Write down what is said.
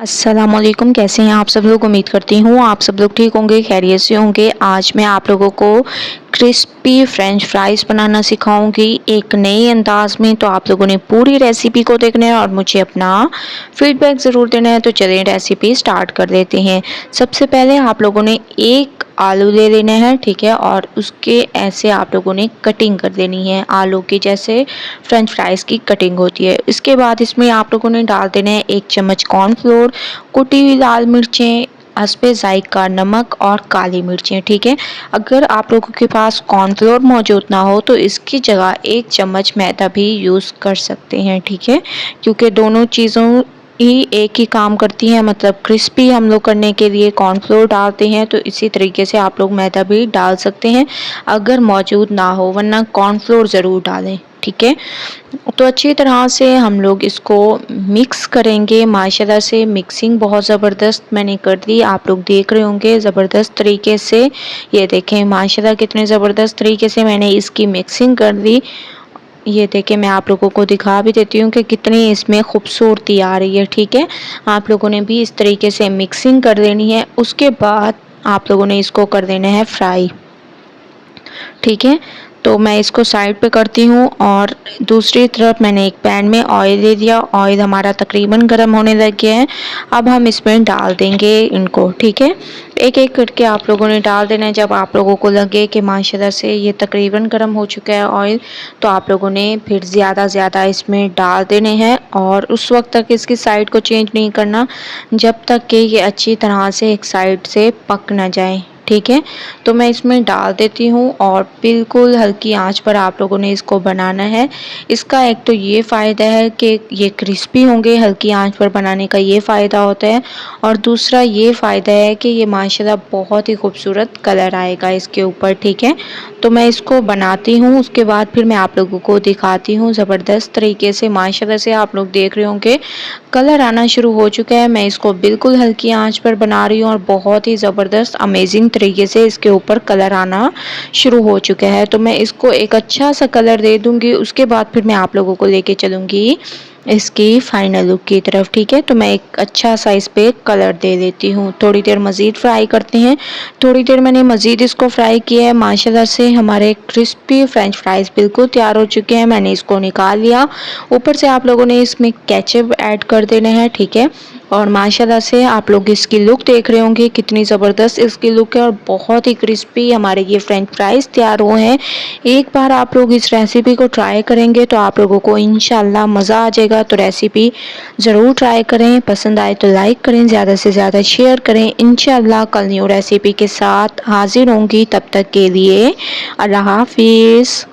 अस्सलामुअलैकुम, कैसे हैं आप सब लोग। उम्मीद करती हूँ आप सब लोग ठीक होंगे, खैरियत से होंगे। आज मैं आप लोगों को क्रिस्पी फ्रेंच फ्राइज़ बनाना सिखाऊंगी एक नए अंदाज में। तो आप लोगों ने पूरी रेसिपी को देखना है और मुझे अपना फीडबैक ज़रूर देना है। तो चलिए रेसिपी स्टार्ट कर देते हैं। सबसे पहले आप लोगों ने एक आलू ले लेना है, ठीक है, और उसके ऐसे आप लोगों ने कटिंग कर देनी है, आलू की जैसे फ्रेंच फ्राइज़ की कटिंग होती है। इसके बाद इसमें आप लोगों ने डाल देना है 1 चम्मच कॉर्नफ्लोर, कुटी हुई लाल मिर्चें, हस्बे ज़ायक़ा नमक और काली मिर्चें, ठीक है। अगर आप लोगों के पास कॉर्नफ्लोर मौजूद ना हो तो इसकी जगह 1 चम्मच मैदा भी यूज़ कर सकते हैं, ठीक है, क्योंकि दोनों चीज़ों ही एक ही काम करती हैं। मतलब क्रिस्पी हम लोग करने के लिए कॉर्नफ्लोर डालते हैं, तो इसी तरीके से आप लोग मैदा भी डाल सकते हैं अगर मौजूद ना हो, वरना कॉर्नफ्लोर ज़रूर डालें, ठीक है। तो अच्छी तरह से हम लोग इसको मिक्स करेंगे। माशाल्लाह से मिक्सिंग बहुत ज़बरदस्त मैंने कर दी, आप लोग देख रहे होंगे ज़बरदस्त तरीके से। ये देखें माशाल्लाह कितने ज़बरदस्त तरीके से मैंने इसकी मिक्सिंग कर दी। ये देखें, मैं आप लोगों को दिखा भी देती हूँ कि कितनी इसमें खूबसूरती आ रही है, ठीक है। आप लोगों ने भी इस तरीके से मिक्सिंग कर देनी है। उसके बाद आप लोगों ने इसको कर देना है फ्राई, ठीक है। तो मैं इसको साइड पे करती हूँ और दूसरी तरफ मैंने एक पैन में ऑयल ले दिया। ऑयल हमारा तकरीबन गर्म होने लग गया है। अब हम इसमें डाल देंगे इनको, ठीक है। एक एक करके आप लोगों ने डाल देना है। जब आप लोगों को लगे कि माशाल्लाह से ये तकरीबन गर्म हो चुका है ऑयल, तो आप लोगों ने फिर ज़्यादा इसमें डाल देने हैं और उस वक्त तक इसकी साइड को चेंज नहीं करना जब तक कि ये अच्छी तरह से एक साइड से पक ना जाए, ठीक है। तो मैं इसमें डाल देती हूँ और बिल्कुल हल्की आंच पर आप लोगों ने इसको बनाना है। इसका एक तो ये फ़ायदा है कि ये क्रिस्पी होंगे, हल्की आंच पर बनाने का ये फ़ायदा होता है, और दूसरा ये फ़ायदा है कि ये माशाल्लाह बहुत ही खूबसूरत कलर आएगा इसके ऊपर, ठीक है। तो मैं इसको बनाती हूँ, उसके बाद फिर मैं आप लोगों को दिखाती हूँ ज़बरदस्त तरीके से। माशाल्लाह से आप लोग देख रहे होंगे कलर आना शुरू हो चुका है। मैं इसको बिल्कुल हल्की आंच पर बना रही हूँ और बहुत ही ज़बरदस्त अमेजिंग तरीके से इसके ऊपर कलर आना शुरू हो चुका है। तो मैं इसको एक अच्छा सा कलर दे दूँगी, उसके बाद फिर मैं आप लोगों को लेके चलूँगी इसकी फाइनल लुक की तरफ, ठीक है। तो मैं एक अच्छा सा इस पे कलर दे देती हूँ। थोड़ी देर मज़ीद फ्राई करते हैं। थोड़ी देर मैंने मज़ीद इसको फ्राई किया है। माशाल्लाह से हमारे क्रिस्पी फ्रेंच फ्राइज़ बिल्कुल तैयार हो चुके हैं। मैंने इसको निकाल लिया। ऊपर से आप लोगों ने इसमें केचप ऐड कर देना है, ठीक है। और माशाल्लाह से आप लोग इसकी लुक देख रहे होंगे कितनी ज़बरदस्त इसकी लुक है और बहुत ही क्रिस्पी हमारे ये फ्रेंच फ्राइज़ तैयार हुए हैं। एक बार आप लोग इस रेसिपी को ट्राई करेंगे तो आप लोगों को इंशाल्लाह मज़ा आ जाएगा। तो रेसिपी ज़रूर ट्राई करें, पसंद आए तो लाइक करें, ज़्यादा से ज़्यादा शेयर करें। इंशाल्लाह कल न्यू रेसिपी के साथ हाजिर होंगी, तब तक के लिए अल्लाह हाफिज़।